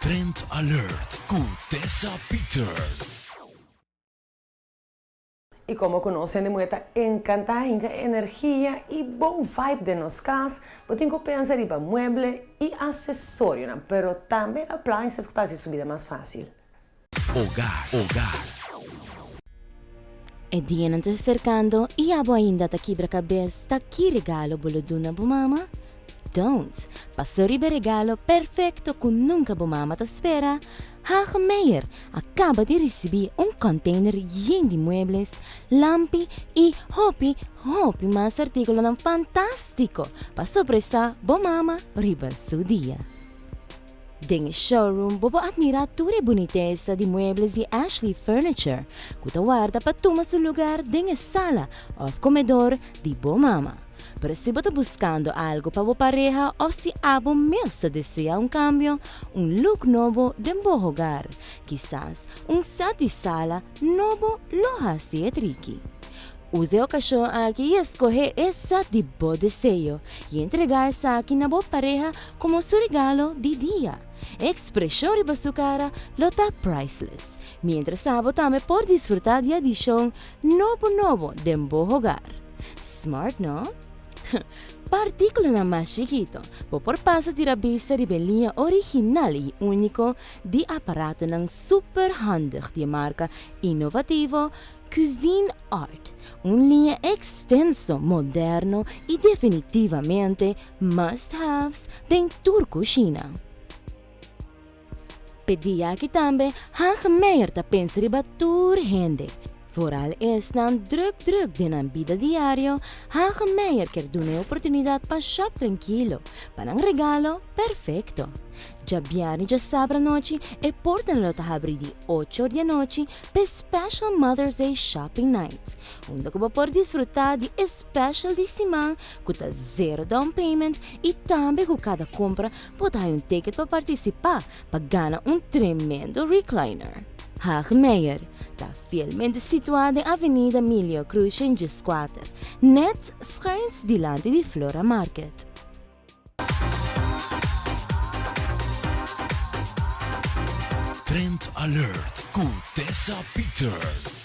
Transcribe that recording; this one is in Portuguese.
Trend Alert com Tessa Peters. Y como conocen de mueta, encanta energía y buen vibe de nos cas, pero tengo que pensar en mueble y accesorio, pero también appliances que fazem su vida más fácil. Hogar. E dia não está cercando e abo ainda está quebra-cabeça, que regalo boluduna bu mama? Don't. Passou ribe regalo perfeito que nunca bu mama te espera. Hagemeyer acaba de receber container cheio de muebles, lampi e hopi mais artículo não fantástico para surpresa bu mama riba su dia. Ding showroom, bobo admiratura e boniteza de muebles de Ashley Furniture, que te guarda para tomar seu lugar ding sala ou comedor de boa mama. Pero se você buscando algo para sua pareja ou se abo mesmo deseja cambio, look novo de bom hogar, quizás set de sala novo lo hace tricky. Use a ocasião aqui e escolher essa de bom desejo e entregar essa aqui na boa pareja como seu regalo de dia. Expressão riba sua cara lo tá priceless. Mientras abo também por desfrutar de adição novo de bom hogar. Smart, não? Partícula na mais chiquito, por passa de vista de linha original e único de aparato ng super handig de marca inovativo Cuisine Art, linha extenso, moderno e definitivamente must-haves de tua cozinha. Pedi aqui também Hagemeyer ta pensa riba tur rende. Vooral estão druk de na vida diário, Hagemeyer quer dar uma oportunidade para shop tranquilo, para regalo perfeito. Já viene já sábado noite e portam-lo a abrir de 8 da noite para Special Mother's Day Shopping Night, onde você pode desfrutar de especial de semana com zero down payment e também com cada compra pode ter ticket para participar para ganhar tremendo recliner. Hagemeyer está fielmente situado na Avenida Milio Cruz em Gisquater, net schuins delante de Flora Market. Trend Alert com Tessa Peters.